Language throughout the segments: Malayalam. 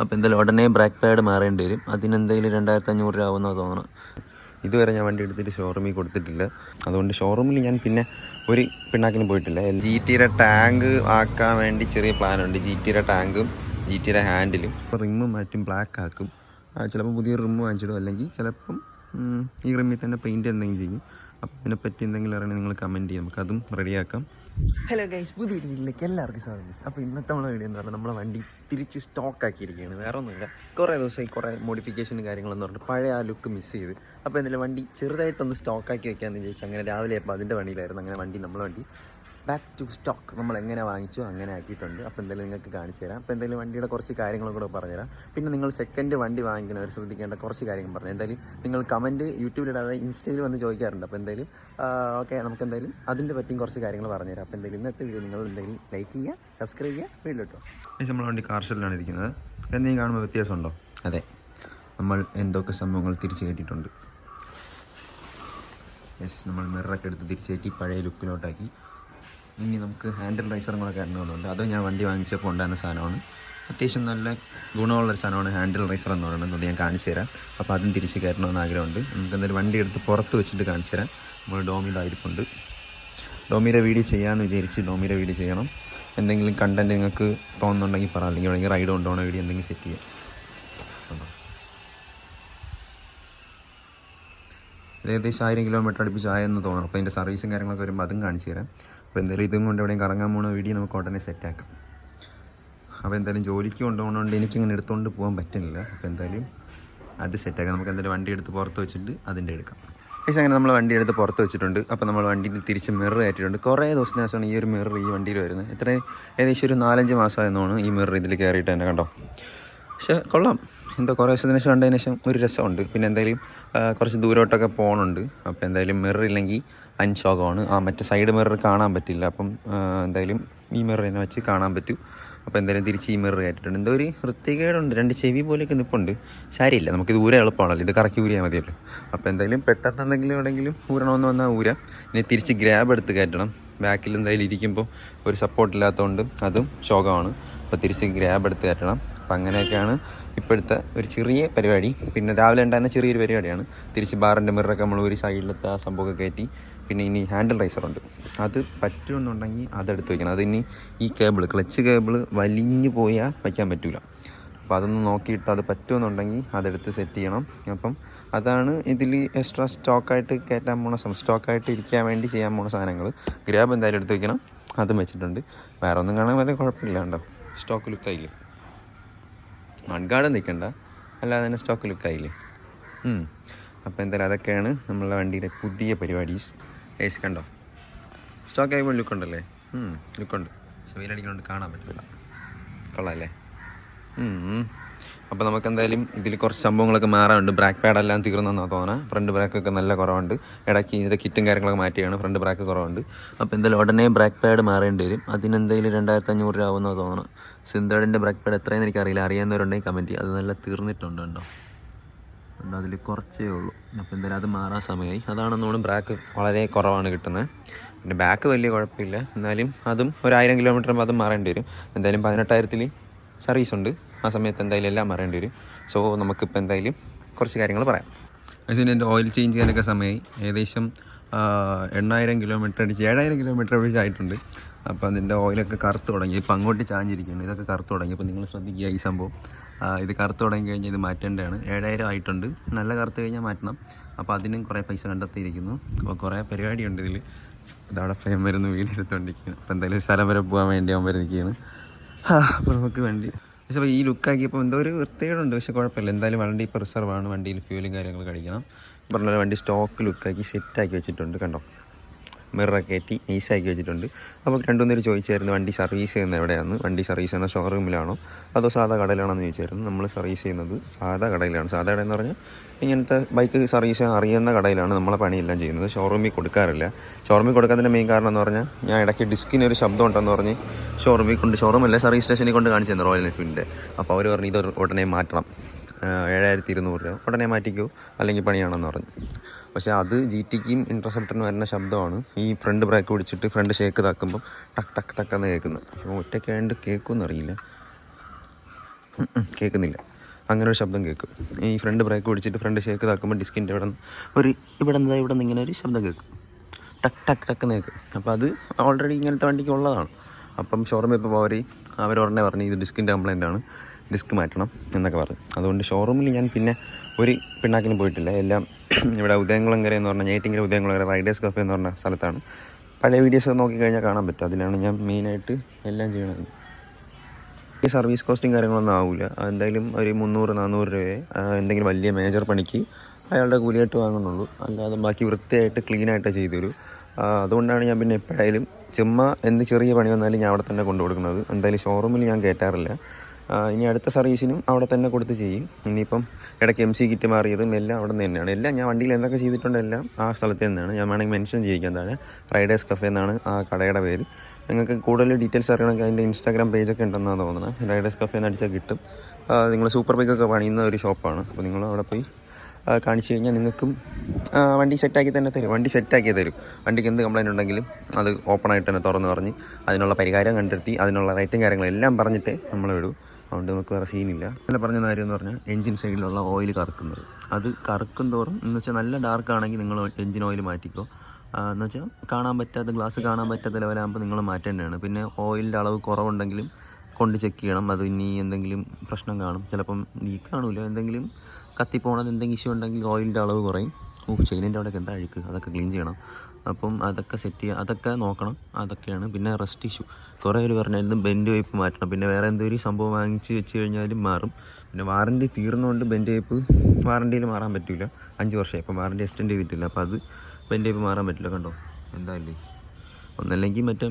അപ്പോൾ എന്തായാലും ഉടനെ ബ്രേക്ക് പാഡ് മാറേണ്ടി വരും. അതിനെന്തെങ്കിലും 2500 രൂപ ആവുമെന്നാണ് തോന്നണം. ഇതുവരെ ഞാൻ വണ്ടി എടുത്തിട്ട് ഷോറൂമിൽ കൊടുത്തിട്ടില്ല. അതുകൊണ്ട് ഷോറൂമിൽ ഞാൻ പിന്നെ ഒരു പിണ്ണാക്കിന് പോയിട്ടില്ല. GTയുടെ ടാങ്ക് ആക്കാൻ വേണ്ടി ചെറിയ പ്ലാനുണ്ട്. GTയുടെ ടാങ്കും GTയുടെ ഹാൻഡിലും റിമ്മ് മാറ്റും, ബ്ലാക്ക് ആക്കും. ചിലപ്പോൾ പുതിയൊരു റിമ്മ് വാങ്ങിച്ചിടും, അല്ലെങ്കിൽ ചിലപ്പം ഈ റിമ്മിൽ തന്നെ പെയിൻറ്റ് എന്തെങ്കിലും ചെയ്യും. അപ്പോൾ ഇതിനെപ്പറ്റി എന്തെങ്കിലും അറിയണമെങ്കിൽ നിങ്ങൾ കമൻറ്റ് ചെയ്യും, നമുക്കതും റെഡിയാക്കാം. ഹലോ ഗൈസ്, പുതിയ വീട്ടിലേക്ക് എല്ലാവർക്കും സ്വാഗതം. അപ്പോൾ ഇന്നത്തെ നമ്മളെ വീഡിയോ എന്ന് പറഞ്ഞാൽ നമ്മളെ വണ്ടി തിരിച്ച് സ്റ്റോക്ക് ആക്കിയിരിക്കുകയാണ്. വേറെ ഒന്നുമില്ല, കുറേ ദിവസമായി കുറേ മോഡിഫിക്കേഷനും കാര്യങ്ങളെന്ന് പറഞ്ഞിട്ട് പഴയ ആ ലുക്ക് മിസ് ചെയ്ത്. അപ്പോൾ എന്തായാലും വണ്ടി ചെറുതായിട്ടൊന്ന് സ്റ്റോക്കാക്കി വെക്കാമെന്ന് വിചാരിച്ചു. അങ്ങനെ രാവിലെ അപ്പോൾ അതിൻ്റെ വണ്ടിയിലായിരുന്നു. അങ്ങനെ നമ്മളെ വണ്ടി ബാക്ക് ടു സ്റ്റോക്ക് നമ്മൾ എങ്ങനെ വാങ്ങിച്ചു അങ്ങനെ ആക്കിയിട്ടുണ്ട്. അപ്പോൾ എന്തായാലും നിങ്ങൾക്ക് കാണിച്ചു തരാം. അപ്പോൾ എന്തായാലും വണ്ടിയുടെ കുറച്ച് കാര്യങ്ങളും കൂടെ പറഞ്ഞുതരാം. പിന്നെ നിങ്ങൾ സെക്കൻഡ് വണ്ടി വാങ്ങിക്കുന്നവർ ശ്രദ്ധിക്കേണ്ട കുറച്ച് കാര്യങ്ങൾ പറഞ്ഞു. എന്തായാലും നിങ്ങൾ കമൻറ്റ് യൂട്യൂബിലിടാതെ ഇൻസ്റ്റയിൽ വന്ന് ചോദിക്കാറുണ്ട്. അപ്പോൾ എന്തായാലും ഓക്കെ, നമുക്ക് എന്തായാലും അതിൻ്റെ പറ്റിയും കുറച്ച് കാര്യങ്ങൾ പറഞ്ഞുതരാം. അപ്പോൾ എന്തായാലും ഇന്നത്തെ വീഡിയോ നിങ്ങൾ എന്തായാലും ലൈക്ക് ചെയ്യുക, സബ്സ്ക്രൈബ് ചെയ്യുക, വീഡിയോ കേട്ടോ. നമ്മൾ വണ്ടി കാർഷെല്ലാണ് ഇരിക്കുന്നത്. എന്തെങ്കിലും കാണുമ്പോൾ വ്യത്യാസമുണ്ടോ? അതെ, നമ്മൾ എന്തൊക്കെ സംഭവങ്ങൾ തിരിച്ചു കയറ്റിയിട്ടുണ്ട്. നമ്മൾ മിററൊക്കെ എടുത്ത് തിരിച്ചു കയറ്റി പഴയ ലുക്കിലോട്ടാക്കി. ഇനി നമുക്ക് ഹാൻഡിൽ റൈസറും കൂടെ കയറണമെന്നുണ്ട്. അത് ഞാൻ വണ്ടി വാങ്ങിച്ചപ്പോൾ ഉണ്ടായിരുന്ന സാധനമാണ്. അത്യാവശ്യം നല്ല ഗുണമുള്ളൊരു സാധനമാണ് ഹാൻഡിൽ റൈസർ എന്ന് പറയുന്നത്. അതുകൊണ്ട് ഞാൻ കാണിച്ചു തരാം. അപ്പോൾ അതും തിരിച്ച് കയറണമെന്ന് ആഗ്രഹമുണ്ട്. നമുക്ക് എന്തായാലും വണ്ടി എടുത്ത് പുറത്ത് വെച്ചിട്ട് കാണിച്ചു തരാം. നമ്മൾ ഡോമിയുടെ ആയിരിപ്പുണ്ട്. ഡോമിയുടെ വീഡിയോ ചെയ്യാമെന്ന് വിചാരിച്ച് ഡോമിയുടെ വീഡിയോ ചെയ്യണം. എന്തെങ്കിലും കണ്ടൻറ്റ് നിങ്ങൾക്ക് തോന്നുന്നുണ്ടെങ്കിൽ പറ, അല്ലെങ്കിൽ റൈഡ് കൊണ്ടുപോകണ വീഡിയോ എന്തെങ്കിലും സെറ്റ് ചെയ്യാം. ഏകദേശം 1000 കിലോമീറ്റർ അടുപ്പിച്ച് ആയെന്ന് തോന്നണം. അപ്പോൾ അതിൻ്റെ സർവീസും കാര്യങ്ങളൊക്കെ വരുമ്പോൾ അതും കാണിച്ചു തരാം. അപ്പോൾ എന്തായാലും ഇതും കൊണ്ട് എവിടെയും കറങ്ങാൻ പോകുന്ന വീഡിയോ നമുക്ക് ഉടനെ സെറ്റാക്കാം. അപ്പോൾ എന്തായാലും ജോലിക്ക് കൊണ്ടുപോകണോണ്ട് എനിക്കിങ്ങനെ എടുത്തുകൊണ്ട് പോകാൻ പറ്റുന്നില്ല. അപ്പോൾ എന്തായാലും അത് സെറ്റാക്കാം. നമുക്ക് എന്തായാലും വണ്ടി എടുത്ത് പുറത്ത് വെച്ചിട്ട് അതിൻ്റെ എടുക്കാം. അങ്ങനെ നമ്മൾ വണ്ടി എടുത്ത് പുറത്ത് വെച്ചിട്ടുണ്ട്. അപ്പോൾ നമ്മൾ വണ്ടിയിൽ തിരിച്ച് മിറർ കയറ്റിയിട്ടുണ്ട്. കുറേ ദിവസത്തിന് ശേഷമാണ് ഈ ഒരു മിറർ ഈ വണ്ടിയിൽ വരുന്നത്. ഏകദേശം ഒരു 4-5 മാസമായെന്നാണ് ഈ മിറർ ഇതിൽ കയറിയിട്ട് തന്നെ. കണ്ടോ, പക്ഷേ കൊള്ളാം. എന്തോ കുറേ ദിവസത്തിന് ശേഷം കണ്ടതിന് ശേഷം ഒരു രസമുണ്ട്. പിന്നെ എന്തായാലും കുറച്ച് ദൂരോട്ടൊക്കെ പോകുന്നുണ്ട്. അപ്പോൾ എന്തായാലും മിറർ ഇല്ലെങ്കിൽ അൻശോകമാണ്. മറ്റേ സൈഡ് മിറർ കാണാൻ പറ്റില്ല. അപ്പം എന്തായാലും ഈ മിറർ തന്നെ വെച്ച് കാണാൻ പറ്റും. അപ്പോൾ എന്തായാലും തിരിച്ച് ഈ മിറർ കയറ്റിയിട്ടുണ്ട്. എന്തോ ഒരു വൃത്തികേടുണ്ട്, 2 ചെവി പോലെയൊക്കെ നിൽപ്പുണ്ട്. ശരിയില്ല, നമുക്കിത് ഊരാൻ എളുപ്പമാണല്ലോ, ഇത് കറക്കി ഊരിയാൽ മതിയല്ലോ. അപ്പോൾ എന്തായാലും പെട്ടെന്ന് എന്തെങ്കിലും എവിടെയെങ്കിലും ഊരണമെന്ന് വന്നാൽ ഊരാം. ഇനി തിരിച്ച് ഗ്രാബ് എടുത്ത് കയറ്റണം. ബാക്കിൽ എന്തായാലും ഇരിക്കുമ്പോൾ ഒരു സപ്പോർട്ടില്ലാത്തതുകൊണ്ട് അതും ശോകമാണ്. അപ്പോൾ തിരിച്ച് ഗ്രാബ് എടുത്ത് കയറ്റണം. അപ്പോൾ അങ്ങനെയൊക്കെയാണ് ഇപ്പോഴത്തെ ഒരു ചെറിയ പരിപാടി. പിന്നെ രാവിലെ ഉണ്ടായിരുന്ന ചെറിയൊരു പരിപാടിയാണ്. തിരിച്ച് ബാറിൻ്റെ മിററൊക്കെ നമ്മൾ ഒരു സൈഡിലത്തെ ആ സംഭവമൊക്കെ കയറ്റി. പിന്നെ ഇനി ഹാൻഡിൽ റൈസറുണ്ട്, അത് പറ്റുമെന്നുണ്ടെങ്കിൽ അതെടുത്ത് വയ്ക്കണം. അതിനി ഈ കേബിൾ, ക്ലച്ച് കേബിൾ വലിഞ്ഞു പോയാൽ വയ്ക്കാൻ പറ്റില്ല. അപ്പോൾ അതൊന്ന് നോക്കിയിട്ട് അത് പറ്റുമെന്നുണ്ടെങ്കിൽ അതെടുത്ത് സെറ്റ് ചെയ്യണം. അപ്പം അതാണ് ഇതിൽ എക്സ്ട്രാ സ്റ്റോക്കായിട്ട് കയറ്റാൻ പോണ സ്റ്റോക്കായിട്ട് ഇരിക്കാൻ വേണ്ടി ചെയ്യാൻ പോണ സാധനങ്ങൾ. ഗ്രാബ് എന്തായാലും എടുത്ത് വയ്ക്കണം, അതും വെച്ചിട്ടുണ്ട്. വേറെ ഒന്നും കാണാൻ വലിയ കുഴപ്പമില്ല. ഉണ്ടോ, സ്റ്റോക്ക് ലുക്കായില്ലേ, മൺഗാർഡ് നിൽക്കണ്ട, അല്ലാതെ തന്നെ സ്റ്റോക്ക് ലുക്കായില്ലേ. അപ്പോൾ എന്തായാലും അതൊക്കെയാണ് നമ്മളുടെ വണ്ടിയുടെ പുതിയ പരിപാടീസ്. കണ്ടോ, സ്റ്റോക്ക് ആയപ്പോൾ ലുക്കുണ്ടല്ലേ, ലുക്കുണ്ട്. പക്ഷെ വെയിലടിക്കൊണ്ട് കാണാൻ പറ്റില്ല. കൊള്ളാമല്ലേ. അപ്പോൾ നമുക്ക് എന്തായാലും ഇതിൽ കുറച്ച് സംഭവങ്ങളൊക്കെ മാറാനുണ്ട്. ബ്രേക്ക് പാഡെല്ലാം തീർന്നെന്നാണ് തോന്നുന്നത്. ഫ്രണ്ട് ബ്രേക്കൊക്കെ നല്ല കുറവുണ്ട്. ഇടയ്ക്ക് ഇതിൻ്റെ കിറ്റും കാര്യങ്ങളൊക്കെ മാറ്റിയാണ്. ഫ്രണ്ട് ബ്രേക്ക് കുറവുണ്ട്. അപ്പോൾ എന്തായാലും ഉടനെ ബ്രേക്ക് പാഡ് മാറേണ്ടി വരും. അതിനെന്തെങ്കിലും 2500 രൂപ ആവുമെന്നാണ് തോന്നുന്നത്. സിന്തേഡിൻ്റെ ബ്രേക്ക് പാഡ് എത്രയെന്ന് എനിക്കറിയില്ല, അറിയാവുന്നവരുണ്ടെങ്കിൽ കമൻറ്റ് ചെയ്യും. അത് നല്ല തീർന്നിട്ടുണ്ട്. ഉണ്ടോ, അതിൽ കുറച്ചേ ഉള്ളൂ. അപ്പോൾ എന്തായാലും അത് മാറാൻ സമയമായി. അതാണെന്നോട് ബ്രേക്ക് വളരെ കുറവാണ് കിട്ടുന്നത്. പിന്നെ ബാക്ക് വലിയ കുഴപ്പമില്ല, എന്നാലും അതും ഒരു 1000 കിലോമീറ്റർ അതും മാറേണ്ടി വരും. എന്തായാലും 18,000 സർവീസ് ഉണ്ട്. ആ സമയത്ത് എന്തായാലും എല്ലാം മാറേണ്ടി വരും. സോ നമുക്കിപ്പോൾ എന്തായാലും കുറച്ച് കാര്യങ്ങൾ പറയാം. അതിന് എൻ്റെ ഓയിൽ ചേഞ്ച് ചെയ്യാനൊക്കെ സമയമായി. ഏകദേശം 8,000 കിലോമീറ്റർ അടിച്ച് 7,000 കിലോമീറ്റർ അടിച്ചായിട്ടുണ്ട്. അപ്പോൾ അതിൻ്റെ ഓയിലൊക്കെ കറുത്ത് തുടങ്ങി. ഇപ്പോൾ അങ്ങോട്ട് ചാഞ്ഞിരിക്കുകയാണ്. ഇതൊക്കെ കറുത്ത് തുടങ്ങി. അപ്പോൾ നിങ്ങൾ ശ്രദ്ധിക്കുക ഈ സംഭവം. ഇത് കറുത്ത് തുടങ്ങി കഴിഞ്ഞാൽ ഇത് മാറ്റേണ്ടതാണ്. 7,000 ആയിട്ടുണ്ട്. നല്ല കറുത്ത് കഴിഞ്ഞാൽ മാറ്റണം. അപ്പോൾ അതിനും കുറേ പൈസ കണ്ടെത്തിയിരിക്കുന്നു. അപ്പോൾ കുറേ പരിപാടിയുണ്ട് ഇതിൽ. ഇതവിടെ ഫെയിം വരുന്നു, വീടെടുത്തുകൊണ്ടിരിക്കുകയാണ്. അപ്പോൾ എന്തായാലും ഒരു സ്ഥലം വരെ പോകാൻ വേണ്ടി അവൻ വരുന്നിരിക്കുകയാണ്. അപ്പോൾ നമുക്ക് വേണ്ടി പക്ഷേ ഈ ലുക്കാക്കിയപ്പോൾ എന്തോ ഒരു വൃത്തികേടുണ്ട്. പക്ഷേ കുഴപ്പമില്ല. എന്തായാലും വണ്ടി ഇപ്പോൾ റിസർവാണ്. വണ്ടിയിൽ ഫ്യൂലും കാര്യങ്ങളൊക്കെ അടിക്കണം. പറഞ്ഞ വണ്ടി സ്റ്റോക്ക് ലുക്കാക്കി സെറ്റാക്കി വെച്ചിട്ടുണ്ട്. കണ്ടോ, മിററൊക്കെ കയറ്റി നൈസാക്കി വെച്ചിട്ടുണ്ട്. അപ്പോൾ 2-3 പേര് ചോദിച്ചായിരുന്നു വണ്ടി സർവീസ് ചെയ്യുന്നത് എവിടെയാണ്, വണ്ടി സർവീസ് ചെയ്യുന്ന ഷോറൂമിലാണോ അതോ സാധാ കടയിലാണോ ചോദിച്ചായിരുന്നു. നമ്മൾ സർവീസ് ചെയ്യുന്നത് സാധാ കടയിലാണ്. സാധാ കടയെന്ന് പറഞ്ഞാൽ ഇങ്ങനത്തെ ബൈക്ക് സർവീസ് അറിയുന്ന കടയിലാണ് നമ്മളെ പണിയെല്ലാം ചെയ്യുന്നത്. ഷോറൂമിൽ കൊടുക്കാറില്ല. ഷോറൂമിൽ കൊടുക്കാത്തതിൻ്റെ മെയിൻ കാരണം എന്ന് പറഞ്ഞാൽ ഞാൻ ഇടയ്ക്ക് ഡിസ്കിനൊരു ശബ്ദം ഉണ്ടെന്ന് പറഞ്ഞ് ഷോറൂമല്ല സർവീസ് സ്റ്റേഷനിൽ കൊണ്ട് കാണിച്ചു തന്നു, റോയൽ എൻഫീൽഡിൻ്റെ. അപ്പോൾ അവർ പറഞ്ഞു ഇത് ഉടനെ മാറ്റണം, 7,200 രൂപ ഉടനെ മാറ്റിക്കോ അല്ലെങ്കിൽ പണിയാണെന്ന് പറഞ്ഞു. പക്ഷേ അത് GTക്കും ഇൻട്രസെപ്റ്ററിന് വരുന്ന ശബ്ദമാണ്. ഈ ഫ്രണ്ട് ബ്രേക്ക് പിടിച്ചിട്ട് ഫ്രണ്ട് ഷേക്ക് ഇതാക്കുമ്പം ടക്ക് ടക്ക് ടക്ക് എന്ന് കേൾക്കുന്നത്. അപ്പോൾ ഒറ്റയ്ക്കായതുകൊണ്ട് കേൾക്കുമെന്ന് അറിയില്ല. കേൾക്കുന്നില്ല. അങ്ങനെ ഒരു ശബ്ദം കേൾക്കും. ഈ ഫ്രണ്ട് ബ്രേക്ക് പിടിച്ചിട്ട് ഫ്രണ്ട് ഷേക്ക് ഇതാക്കുമ്പോൾ ഡിസ്കിൻ്റെ ഇവിടെ നിന്ന് ഇങ്ങനെ ഒരു ശബ്ദം കേൾക്കും. ടക്ക് ടക്ക് ടക്ക് കേൾക്കും. അപ്പോൾ അത് ഓൾറെഡി ഇങ്ങനത്തെ വണ്ടിക്ക് ഉള്ളതാണ്. അപ്പം ഷോറൂമിൽ ഇപ്പോൾ അവരുടനെ പറഞ്ഞു ഇത് ഡിസ്കിൻ്റെ കംപ്ലൈൻ്റ് ആണ്, ഡിസ്ക് മാറ്റണം എന്നൊക്കെ പറഞ്ഞു. അതുകൊണ്ട് ഷോറൂമിൽ ഞാൻ പിന്നെ ഒരു പിണ്ണാക്കിന് പോയിട്ടില്ല. എല്ലാം ഇവിടെ ഉദയംകുളങ്കര എന്ന് പറഞ്ഞാൽ ഞേറ്റിങ്കര ഉദയംകുളങ്കര റൈഡേഴ്സ് കഫേ എന്ന് പറഞ്ഞ സ്ഥലത്താണ്. പഴയ വീഡിയോസ് നോക്കിക്കഴിഞ്ഞാൽ കാണാൻ പറ്റും. അതിലാണ് ഞാൻ മെയിനായിട്ട് എല്ലാം ചെയ്യണത്. ഈ സർവീസ് കോസ്റ്റും കാര്യങ്ങളൊന്നും ആവില്ല. എന്തായാലും ഒരു 300-400 രൂപയെ എന്തെങ്കിലും വലിയ മേജർ പണിക്ക് അയാളുടെ കൂലിയായിട്ട് വാങ്ങുന്നുള്ളൂ. അല്ലാതെ ബാക്കി വൃത്തിയായിട്ട് ക്ലീനായിട്ട് ചെയ്തു തരും. അതുകൊണ്ടാണ് ഞാൻ പിന്നെ എപ്പോഴായാലും ചുമ്മാ എന്ത് ചെറിയ പണി വന്നാലും ഞാൻ അവിടെ തന്നെ കൊണ്ടു കൊടുക്കുന്നത്. എന്തായാലും ഷോറൂമിൽ ഞാൻ കയറ്റാറില്ല. ഇനി അടുത്ത സർവീസിനും അവിടെ തന്നെ കൊടുത്ത് ചെയ്യും. ഇനിയിപ്പം ഇടയ്ക്ക് MC കിറ്റ് മാറിയതും എല്ലാം അവിടെ നിന്ന് തന്നെയാണ്. എല്ലാം ഞാൻ വണ്ടിയിൽ എന്തൊക്കെ ചെയ്തിട്ടുണ്ടോ എല്ലാം ആ സ്ഥലത്ത് തന്നെയാണ്. ഞാൻ വേണമെങ്കിൽ മെൻഷൻ ചെയ്യിക്കാൻ താഴെ റൈഡേഴ്സ് കഫേ എന്നാണ് ആ കടയുടെ പേര്. നിങ്ങൾക്ക് കൂടുതൽ ഡീറ്റെയിൽസ് അറിയണമെങ്കിൽ അതിൻ്റെ ഇൻസ്റ്റാഗ്രാം പേജൊക്കെ ഉണ്ടെന്നാണ് തോന്നുന്നത്. റൈഡേഴ്സ് കഫേ എന്ന് അടിച്ചാൽ കിട്ടും. നിങ്ങൾ സൂപ്പർ ബൈക്കൊക്കെ പണിയുന്ന ഒരു ഷോപ്പാണ്. അപ്പോൾ നിങ്ങൾ അവിടെ പോയി കാണിച്ചു കഴിഞ്ഞാൽ നിങ്ങൾക്കും വണ്ടി സെറ്റാക്കി തന്നെ തരും. വണ്ടി സെറ്റാക്കി തരും. വണ്ടിക്ക് എന്ത് കംപ്ലൈൻറ്റ് ഉണ്ടെങ്കിലും അത് ഓപ്പണായിട്ട് തന്നെ തുറന്ന് പറഞ്ഞ് അതിനുള്ള പരിഹാരം കണ്ടെത്തി അതിനുള്ള റേറ്റും കാര്യങ്ങളെല്ലാം പറഞ്ഞിട്ടേ നമ്മൾ വിടൂ. അതുകൊണ്ട് നമുക്ക് വേറെ സീനില്ല. അല്ല പറഞ്ഞ കാര്യം എന്ന് പറഞ്ഞാൽ എൻജിൻ സൈഡിലുള്ള ഓയിൽ കറക്കുന്നത്, അത് കറക്കും തോറും എന്ന് വെച്ചാൽ നല്ല ഡാർക്ക് ആണെങ്കിൽ നിങ്ങൾ എൻജിൻ ഓയിൽ മാറ്റിക്കോ. എന്ന് വെച്ചാൽ കാണാൻ പറ്റാത്ത ഗ്ലാസ് കാണാൻ പറ്റാത്ത ലെവലാകുമ്പോൾ നിങ്ങൾ മാറ്റേണ്ടതാണ്. പിന്നെ ഓയിലിൻ്റെ അളവ് കുറവുണ്ടെങ്കിലും കൊണ്ട് ചെക്ക് ചെയ്യണം. അത് ഇനി എന്തെങ്കിലും പ്രശ്നം കാണും, ചിലപ്പം ലീക്ക് കാണില്ല, എന്തെങ്കിലും കത്തിപ്പോണത് എന്തെങ്കിലും ഇഷ്യൂ ഉണ്ടെങ്കിൽ ഓയിലിൻ്റെ അളവ് കുറയും. ചെയിനിൻ്റെ അവിടെയൊക്കെ എന്താ അഴുക്ക്, അതൊക്കെ ക്ലീൻ ചെയ്യണം. അപ്പം അതൊക്കെ സെറ്റ് ചെയ്യുക, അതൊക്കെ നോക്കണം. അതൊക്കെയാണ്. പിന്നെ റെസ്റ്റ് ഇഷ്യൂ കുറേ പേര് പറഞ്ഞായിരുന്നു ബെൻഡ് വൈപ്പ് മാറ്റണം. പിന്നെ വേറെ എന്തെങ്കിലും സംഭവം വാങ്ങിച്ച് വെച്ച് കഴിഞ്ഞാലും മാറും. പിന്നെ വാറണ്ടി തീർന്നുകൊണ്ട് ബെൻഡ് വൈപ്പ് വാറണ്ടിയിൽ മാറാൻ പറ്റില്ല. 5 വർഷമായി അപ്പം വാറണ്ടി എക്സ്റ്റെൻഡ് ചെയ്തിട്ടില്ല. അപ്പോൾ അത് ബെൻഡ് വൈപ്പ് മാറാൻ പറ്റില്ല. കണ്ടോ എന്തായാലും ഒന്നല്ലെങ്കിൽ മറ്റേ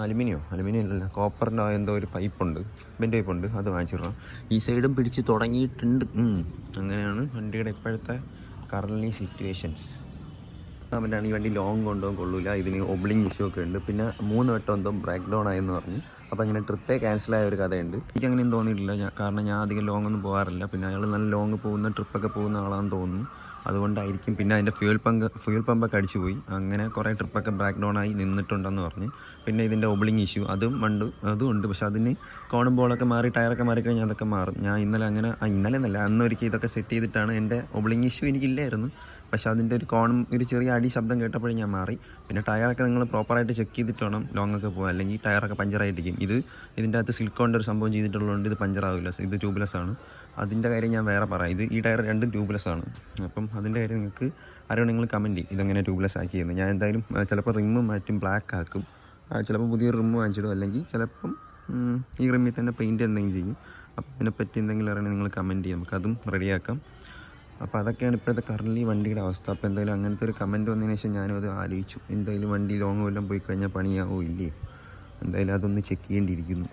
അലുമിനിയം അല്ലല്ല കോപ്പറിൻ്റെ എന്തോ ഒരു പൈപ്പുണ്ട്, ബെൻഡ് പൈപ്പുണ്ട്, അത് വാങ്ങിച്ചിടണം. ഈ സൈഡും പിടിച്ച് തുടങ്ങിയിട്ടുണ്ട്. അങ്ങനെയാണ് വണ്ടിയുടെ ഇപ്പോഴത്തെ കറൻലി സിറ്റുവേഷൻസ്. അവൻ്റെയാണ് ഈ വണ്ടി ലോങ് കൊണ്ടുപോകാൻ കൊള്ളില്ല. ഇതിന് ഒബ്ലിങ് ഇഷ്യൂ ഒക്കെ ഉണ്ട്. പിന്നെ 3 വട്ടം എന്തോ ബ്രേക്ക് ഡൗൺ ആയെന്ന് പറഞ്ഞ്. അപ്പോൾ അങ്ങനെ ട്രിപ്പേ ക്യാൻസലായ ഒരു കഥയുണ്ട്. എനിക്കങ്ങനെയും തോന്നിയിട്ടില്ല, കാരണം ഞാൻ അധികം ലോങ് ഒന്നും പോകാറില്ല. പിന്നെ അയാൾ നല്ല ലോങ് പോകുന്ന ട്രിപ്പൊക്കെ പോകുന്ന ആളാണെന്ന് തോന്നുന്നു, അതുകൊണ്ടായിരിക്കും. പിന്നെ അതിൻ്റെ ഫ്യൂൽ പമ്പൊക്കെ അടിച്ചു പോയി. അങ്ങനെ കുറേ ട്രിപ്പൊക്കെ ബ്രേക്ക് ഡൗൺ ആയി നിന്നിട്ടുണ്ടെന്ന് പറഞ്ഞ്. പിന്നെ ഇതിൻ്റെ ഒബ്ലിങ് ഇഷ്യൂ അതും ഉണ്ട്. പക്ഷെ അതിന് കോണുമ്പോളൊക്കെ മാറി ടയറൊക്കെ മാറിക്കഴിഞ്ഞാൽ അതൊക്കെ മാറും. ഞാൻ ഇന്നലെ എന്നല്ല അന്നൊരിക്കൽ ഇതൊക്കെ സെറ്റ് ചെയ്തിട്ടാണ്. എൻ്റെ ഒബ്ലിങ് ഇഷ്യൂ എനിക്കില്ലായിരുന്നു, പക്ഷേ അതിൻ്റെ ഒരു കോണും ഒരു ചെറിയ അടി ശബ്ദം കേട്ടപ്പോഴേ ഞാൻ മാറി. പിന്നെ ടയറൊക്കെ നിങ്ങൾ പ്രോപ്പറായിട്ട് ചെക്ക് ചെയ്തിട്ട് വേണം ലോങ്ങൊക്കെ പോകാൻ, അല്ലെങ്കിൽ ടയറൊക്കെ പഞ്ചറായിട്ടിരിക്കും. ഇതിൻ്റെ അകത്ത് സിലിക്കോണിൻ്റെ ഒരു സംഭവം ചെയ്തിട്ടുള്ളതുകൊണ്ട് ഇത് പഞ്ചറാവില്ല. ഇത് ട്യൂബ്ലെസ് ആണ്. അതിൻ്റെ കാര്യം ഞാൻ വേറെ പറയാം. ഈ ടയർ രണ്ടും ട്യൂബ്ലെസ് ആണ്. അപ്പം അതിൻ്റെ കാര്യം നിങ്ങൾക്ക് ആരും നിങ്ങൾ കമൻറ്റ് ചെയ്യും ഇതെങ്ങനെ ട്യൂബ്ലെസ് ആക്കിയെന്ന്. ഞാൻ എന്തായാലും ചിലപ്പോൾ റിമ്മ് മാറ്റും, ബ്ലാക്ക് ആക്കും. ചിലപ്പോൾ പുതിയൊരു റിമ്മ് വാങ്ങിച്ചിടും, അല്ലെങ്കിൽ ചിലപ്പം ഈ റിമ്മിൽ തന്നെ പെയിൻറ്റ് എന്തെങ്കിലും ചെയ്യും. അപ്പോൾ ഇതിനെപ്പറ്റി എന്തെങ്കിലും അറിയണമെങ്കിൽ നിങ്ങൾ കമൻറ്റ് ചെയ്യും, നമുക്കതും റെഡിയാക്കാം. അപ്പോൾ അതൊക്കെയാണ് ഇപ്പോഴത്തെ കറൻലി വണ്ടിയുടെ അവസ്ഥ. അപ്പോൾ എന്തായാലും അങ്ങനത്തെ ഒരു കമൻറ്റ് വന്നതിന് ശേഷം ഞാനും അത് ആലോചിച്ചു, എന്തായാലും വണ്ടി ലോങ് വല്ലതും പോയി കഴിഞ്ഞാൽ പണിയാവോ ഇല്ലേ, എന്തായാലും അതൊന്ന് ചെക്ക് ചെയ്യേണ്ടിയിരിക്കുന്നു.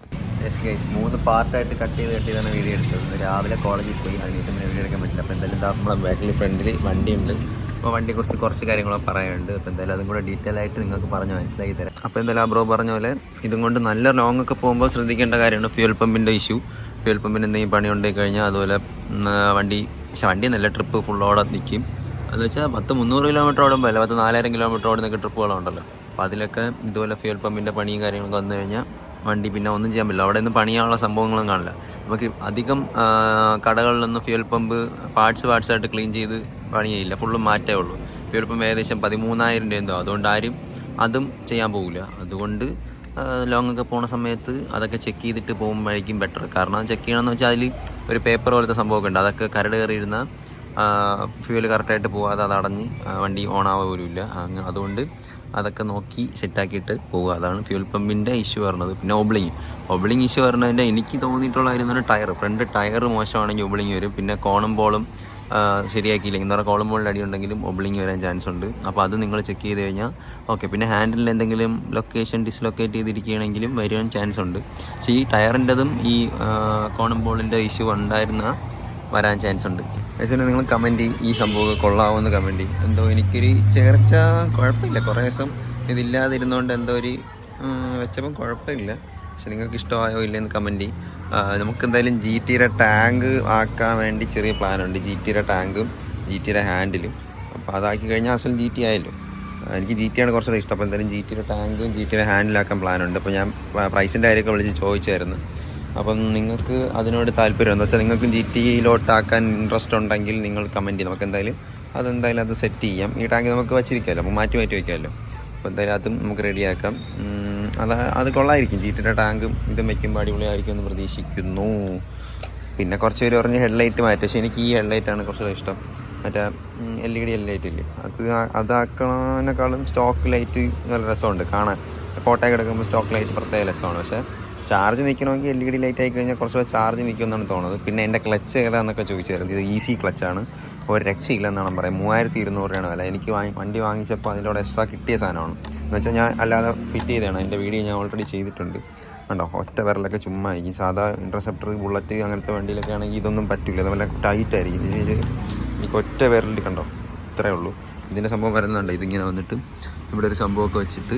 3 പാർട്ടായിട്ട് കട്ട് ചെയ്താണ് വീഡിയോ എടുത്തത്. രാവിലെ കോളേജിൽ പോയി, അതിനുശേഷം പിന്നെ വീഡിയോ എടുക്കാൻ പറ്റില്ല. അപ്പോൾ എന്തായാലും നമ്മളെ ബാക്കിൽ ഫ്രണ്ടിൽ വണ്ടിയുണ്ട്. അപ്പോൾ വണ്ടിയെക്കുറിച്ച് കുറച്ച് കാര്യങ്ങളൊക്കെ പറയാനുണ്ട്. അപ്പോൾ എന്തായാലും അതും കൂടെ ഡീറ്റെയിൽ ആയിട്ട് നിങ്ങൾക്ക് പറഞ്ഞ് മനസ്സിലാക്കി തരാം. അപ്പോൾ എന്തായാലും ആ ബ്രോ പറഞ്ഞ പോലെ ഇതും കൊണ്ട് നല്ല ലോങ് ഒക്കെ പോകുമ്പോൾ ശ്രദ്ധിക്കേണ്ട കാര്യമാണ് ഫ്യൂൽ പമ്പിൻ്റെ ഇഷ്യൂ. ഫ്യൂൽ പമ്പിന് എന്തെങ്കിലും പണി ഉണ്ടായി കഴിഞ്ഞാൽ അതുപോലെ വണ്ടി നല്ല ട്രിപ്പ് ഫുൾ ഓടാൻ നിൽക്കും. എന്ന് വെച്ചാൽ 300 കിലോമീറ്റർ ഓടുമ്പോൾ അല്ല, 4000 കിലോമീറ്റർ ഓടുന്നൊക്കെ ട്രിപ്പുകളുണ്ടല്ലോ. അപ്പോൾ അതിലൊക്കെ ഇതുപോലെ ഫ്യൂൽ പമ്പിൻ്റെ പണിയും കാര്യങ്ങളൊക്കെ വന്നു കഴിഞ്ഞാൽ വണ്ടി പിന്നെ ഒന്നും ചെയ്യാൻ പറ്റില്ല. അവിടെ നിന്ന് പണിയാനുള്ള സംഭവങ്ങളും കാണില്ല. നമുക്ക് അധികം കടകളിലൊന്നും ഫ്യൂൽ പമ്പ് പാർട്സായിട്ട് ക്ലീൻ ചെയ്ത് പണി ചെയ്യില്ല, ഫുള്ളും മാറ്റേ ഉള്ളൂ. ഫ്യൂൽ പമ്പ് ഏകദേശം 13,000 രൂപ എന്തോ, അതുകൊണ്ട് ആരും അതും ചെയ്യാൻ പോകില്ല. അതുകൊണ്ട് ലോങ്ങൊക്കെ പോണ സമയത്ത് അതൊക്കെ ചെക്ക് ചെയ്തിട്ട് പോകുമ്പോഴേക്കും ബെറ്റർ. കാരണം ചെക്ക് ചെയ്യണമെന്ന് വെച്ചാൽ അതിൽ ഒരു പേപ്പർ പോലത്തെ സംഭവമൊക്കെ ഉണ്ട്, അതൊക്കെ കരട് കയറിയിരുന്ന ഫ്യൂല് കറക്റ്റായിട്ട് പോകാതെ അത് അടഞ്ഞ് വണ്ടി ഓണാവുക പോലും ഇല്ല. അതുകൊണ്ട് അതൊക്കെ നോക്കി സെറ്റാക്കിയിട്ട് പോകുക. അതാണ് ഫ്യൂൽ പമ്പിൻ്റെ ഇഷ്യൂ വരുന്നത്. പിന്നെ ഒബ്ലിങ് ഇഷ്യൂ വരുന്നതിൻ്റെ എനിക്ക് തോന്നിയിട്ടുള്ള കാര്യം എന്ന് പറഞ്ഞാൽ ഫ്രണ്ട് ടയർ മോശമാണെങ്കിൽ ഒബ്ലിങ് വരും. പിന്നെ കോണുമ്പോളും ശരിയാക്കിയില്ലെങ്കിൽ എന്ന് പറഞ്ഞാൽ കോളുമ്പോളിൻ്റെ അടി ഉണ്ടെങ്കിലും ഒബ്ലിങ് വരാൻ ചാൻസ് ഉണ്ട്. അപ്പോൾ അത് നിങ്ങൾ ചെക്ക് ചെയ്ത് കഴിഞ്ഞാൽ ഓക്കെ. പിന്നെ ഹാൻഡിലിൽ എന്തെങ്കിലും ഡിസ്ലൊക്കേറ്റ് ചെയ്തിരിക്കുകയാണെങ്കിലും വരാൻ ചാൻസ് ഉണ്ട്. പക്ഷേ ഈ ടയറിൻ്റെതും ഈ കോണുമ്പോളിൻ്റെ ഇഷ്യൂ വരാൻ ചാൻസ് ഉണ്ട്. ആക്ച്വലി നിങ്ങൾ കമൻറ്റ് ഈ സംഭവമൊക്കെ കൊള്ളാവുന്ന കമൻറ്റ്. എന്തോ എനിക്കൊരു ചേർച്ച കുഴപ്പമില്ല, കുറേ ദിവസം ഇതില്ലാതിരുന്നതുകൊണ്ട് എന്തോ ഒരു വെച്ചപ്പം കുഴപ്പമില്ല. പക്ഷെ നിങ്ങൾക്ക് ഇഷ്ടമായോ ഇല്ലെന്ന് കമൻറ്റ് ചെയ്യും. നമുക്ക് എന്തായാലും GTയുടെ ടാങ്ക് ആക്കാൻ വേണ്ടി ചെറിയ പ്ലാനുണ്ട്. GTയുടെ ടാങ്കും GTയുടെ ഹാൻഡിലും. അപ്പോൾ അതാക്കി കഴിഞ്ഞാൽ അസൽ GT ആയല്ലോ. എനിക്ക് GTയാണ് കുറച്ചുകൂടെ ഇഷ്ടം. അപ്പോൾ എന്തായാലും GTയുടെ ടാങ്കും GTയുടെ ഹാൻഡിലാക്കാൻ പ്ലാനുണ്ട്. അപ്പോൾ ഞാൻ പ്രൈസിൻ്റെ കാര്യമൊക്കെ വിളിച്ച് ചോദിച്ചായിരുന്നു. അപ്പം നിങ്ങൾക്ക് അതിനോട് താല്പര്യം എന്താ വെച്ചാൽ നിങ്ങൾക്കും GT-ലോട്ടാക്കാൻ ഇൻട്രസ്റ്റ് ഉണ്ടെങ്കിൽ നിങ്ങൾ കമൻറ്റ് ചെയ്യും. നമുക്ക് എന്തായാലും അത് സെറ്റ് ചെയ്യാം. ഈ ടാങ്ക് നമുക്ക് വച്ചിരിക്കാമല്ലോ, അപ്പോൾ മാറ്റി വയ്ക്കാമല്ലോ. അപ്പോൾ എന്തായാലും അതും നമുക്ക് റെഡിയാക്കാം. അത് കൊള്ളായിരിക്കും. GT-യുടെ ടാങ്കും ഇതും വയ്ക്കുമ്പോൾ അടിപൊളിയായിരിക്കും എന്ന് പ്രതീക്ഷിക്കുന്നു. പിന്നെ കുറച്ച് പേര് പറഞ്ഞ് ഹെഡ്ലൈറ്റ് മാറ്റും. പക്ഷേ എനിക്ക് ഈ ഹെഡ്ലൈറ്റാണ് കുറച്ചുകൂടെ ഇഷ്ടം. മറ്റേ LED ഹെഡ്ലൈറ്റ് ഇല്ലേ, അതാക്കണേക്കാളും സ്റ്റോക്ക് ലൈറ്റ് നല്ല രസമുണ്ട് കാണാൻ. ഫോട്ടോ ഒക്കെ എടുക്കുമ്പോൾ സ്റ്റോക്ക് ലൈറ്റ് പ്രത്യേക രസമാണ്. പക്ഷേ ചാർജ് നിൽക്കണമെങ്കിൽ LED ലൈറ്റ് ആയി കഴിഞ്ഞാൽ കുറച്ചുകൂടെ ചാർജ് നിൽക്കുമെന്നാണ് തോന്നുന്നത്. പിന്നെ എൻ്റെ ക്ലച്ച് ഏതാണെന്നൊക്കെ ചോദിച്ചായിരുന്നു. ഇത് ഈസി ക്ലച്ചാണ്, ഒരു രക്ഷയില്ലെന്നാണ് പറയുന്നത്. 3200 രൂപയാണ് വില. എനിക്ക് വണ്ടി വാങ്ങിച്ചപ്പോൾ അതിലൂടെ എക്സ്ട്രാ കിട്ടിയ സാധനമാണ്. എന്ന് വെച്ചാൽ ഞാൻ അല്ലാതെ ഫിറ്റ് ചെയ്തതാണ്. അതിൻ്റെ വീഡിയോ ഞാൻ ഓൾറെഡി ചെയ്തിട്ടുണ്ട്. കണ്ടോ, ഒറ്റ വിരലൊക്കെ ചുമ്മാ ആയിരിക്കും. സാധാ ഇൻ്റർസെപ്റ്റർ, ബുള്ളറ്റ് അങ്ങനത്തെ വണ്ടിയിലൊക്കെ ആണെങ്കിൽ ഇതൊന്നും പറ്റില്ല. അതുപോലെ ടൈറ്റ് ആയിരിക്കും. എനിക്ക് ഒറ്റ വിരലിൽ കണ്ടോ ഇത്രയേ ഉള്ളൂ. ഇതിൻ്റെ സംഭവം വരുന്നുണ്ട്. ഇതിങ്ങനെ വന്നിട്ട് ഇവിടെ ഒരു സംഭവമൊക്കെ വെച്ചിട്ട്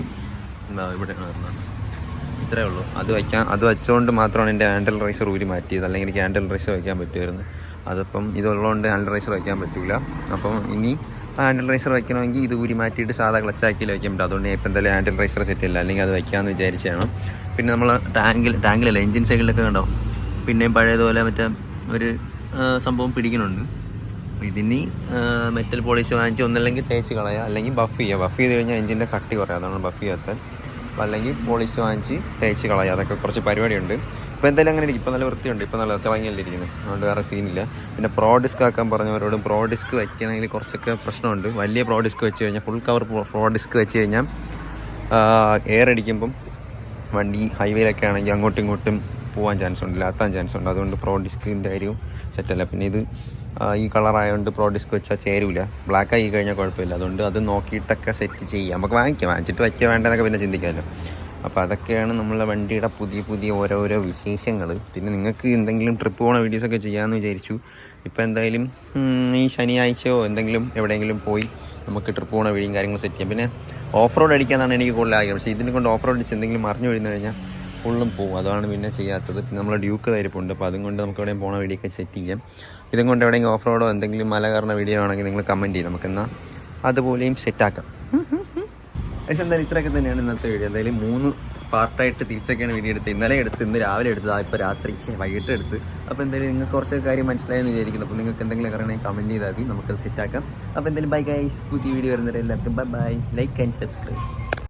ഇവിടെ വരുന്നുണ്ട്. ഇത്രയേ ഉള്ളൂ. അത് വെച്ചുകൊണ്ട് മാത്രമാണ് എൻ്റെ ഹാൻഡിൽ റൈസർ ഊരി മാറ്റിയത്. അല്ലെങ്കിൽ എനിക്ക് ഹാൻഡിൽ റൈസർ വയ്ക്കാൻ പറ്റുമായിരുന്നു. അതിപ്പം ഇതുള്ളതുകൊണ്ട് ഹാൻഡിൽ റൈസർ വയ്ക്കാൻ പറ്റില്ല. അപ്പം ഇനി ഹാൻഡിൽ റൈസർ വയ്ക്കണമെങ്കിൽ ഇത് ഊരി മാറ്റിയിട്ട് സാധാ ക്ലച്ചാക്കിയിൽ വയ്ക്കാൻ പറ്റും. അതുകൊണ്ട് ഞാൻ ഇപ്പം എന്തായാലും ഹാൻഡിൽ റൈസർ സെറ്റ് ചെയ്യില്ല, അല്ലെങ്കിൽ അത് വയ്ക്കാമെന്ന് വിചാരിച്ചാണ്. പിന്നെ നമ്മൾ ടാങ്കിലല്ല, എൻജിൻ സൈഡിലൊക്കെ കണ്ടോ പിന്നെയും പഴയതുപോലെ മറ്റേ ഒരു സംഭവം പിടിക്കുന്നുണ്ട്. ഇതിന് മെറ്റൽ പോളിഷ് വാങ്ങിച്ച് ഒന്നല്ലെങ്കിൽ തേച്ച് കളയുക, അല്ലെങ്കിൽ ബഫ് ചെയ്യുക. ബഫ് ചെയ്ത് കഴിഞ്ഞാൽ എഞ്ചിൻ്റെ കട്ടി കുറയും, അതാണ് ബഫ് ചെയ്യാത്തത്. അല്ലെങ്കിൽ പോളിഷ് വാങ്ങിച്ച് തേച്ച് കളയുക. അതൊക്കെ കുറച്ച് പരിപാടിയുണ്ട്. ഇപ്പോൾ എന്തായാലും അങ്ങനെ ഇരിക്കും. ഇപ്പോൾ നല്ല വൃത്തിയുണ്ട്, ഇപ്പോൾ നല്ല തിളങ്ങിയല്ലിരിക്കുന്നത്, അതുകൊണ്ട് വേറെ സീനില്ല. പിന്നെ പ്രോ ഡിസ്ക് ആക്കാൻ പറഞ്ഞവരോടും പ്രോ ഡിസ്ക് വയ്ക്കണമെങ്കിൽ കുറച്ചൊക്കെ പ്രശ്നമുണ്ട്. വലിയ പ്രോ ഡിസ്ക് വെച്ച് കഴിഞ്ഞാൽ, ഫുൾ കവർ പ്രോ ഡിസ്ക് വെച്ച് കഴിഞ്ഞാൽ എയർ അടിക്കുമ്പം വണ്ടി ഹൈവേയിലൊക്കെ ആണെങ്കിൽ അങ്ങോട്ടും ഇങ്ങോട്ടും പോകാൻ ചാൻസ് ഉണ്ട്, ലാത്താൻ ചാൻസ് ഉണ്ട്. അതുകൊണ്ട് പ്രോ ഡിസ്കിൻ്റെ കാര്യവും സെറ്റല്ല. പിന്നെ ഇത് ഈ കളറായതുകൊണ്ട് പ്രോ ഡിസ്ക് വെച്ചാൽ ചേരൂല. ബ്ലാക്ക് ആയി കഴിഞ്ഞാൽ കുഴപ്പമില്ല. അതുകൊണ്ട് അത് നോക്കിയിട്ടൊക്കെ സെറ്റ് ചെയ്യാം. നമുക്ക് വാങ്ങിച്ചിട്ട് വയ്ക്കുക വേണ്ടതൊക്കെ പിന്നെ ചിന്തിക്കാമല്ലോ. അപ്പോൾ അതൊക്കെയാണ് നമ്മളെ വണ്ടിയുടെ പുതിയ ഓരോരോ വിശേഷങ്ങൾ. പിന്നെ നിങ്ങൾക്ക് എന്തെങ്കിലും ട്രിപ്പ് പോകുന്ന വീഡിയോസൊക്കെ ചെയ്യാമെന്ന് വിചാരിച്ചു. ഇപ്പോൾ എന്തായാലും ഈ ശനിയാഴ്ചയോ എന്തെങ്കിലും എവിടെയെങ്കിലും പോയി നമുക്ക് ട്രിപ്പ് പോകുന്ന വീഡിയോയും കാര്യങ്ങളും സെറ്റ് ചെയ്യാം. പിന്നെ ഓഫ് റോഡ് അടിക്കാനാണ് എനിക്ക് കൂടുതൽ ആഗ്രഹം. പക്ഷേ ഇതിനെ കൊണ്ട് ഓഫ് റോഡ് അടിച്ച് എന്തെങ്കിലും മറിഞ്ഞു വീഴുന്നു കഴിഞ്ഞാൽ ഫുള്ളും പോകും. അതാണ് പിന്നെ ചെയ്യാത്തത്. പിന്നെ നമ്മൾ ഡ്യൂക്ക് തരിപ്പുണ്ട്, അപ്പോൾ അതും കൊണ്ട് നമുക്ക് എവിടെയും പോകുന്ന വീഡിയോ ഒക്കെ സെറ്റ് ചെയ്യാം. ഇതും കൊണ്ട് എവിടെയെങ്കിലും ഓഫ് റോഡോ എന്തെങ്കിലും മല കയറുന്ന വീഡിയോ ആണെങ്കിൽ നിങ്ങൾ കമൻറ്റ് ചെയ്യും, നമുക്കെന്നാൽ അതുപോലെയും സെറ്റാക്കാം. പക്ഷേ എന്തായാലും ഇത്രയൊക്കെ തന്നെയാണ് ഇന്നത്തെ വീഡിയോ. എന്തായാലും 3 പാർട്ടായിട്ട് തിരിച്ചൊക്കെയാണ് വീഡിയോ എടുത്ത്. ഇന്നലെ എടുത്ത്, ഇന്ന് രാവിലെ എടുത്തത്, ഇപ്പോൾ രാത്രി വൈകിട്ട് എടുത്ത്. അപ്പോൾ എന്തായാലും നിങ്ങൾക്ക് കുറച്ച് കാര്യം മനസ്സിലായെന്ന് വിചാരിക്കുന്നു. അപ്പോൾ നിങ്ങൾക്ക് എന്തെങ്കിലും അറിയണമെങ്കിൽ കമൻറ്റ് ചെയ്താൽ മതി, നമുക്കത് സെറ്റാക്കാം. അപ്പോൾ എന്തായാലും ബൈ ഗൈസ്, പുതിയ വീഡിയോ വരുന്നവരെ എല്ലാവർക്കും ബൈ. Like and subscribe.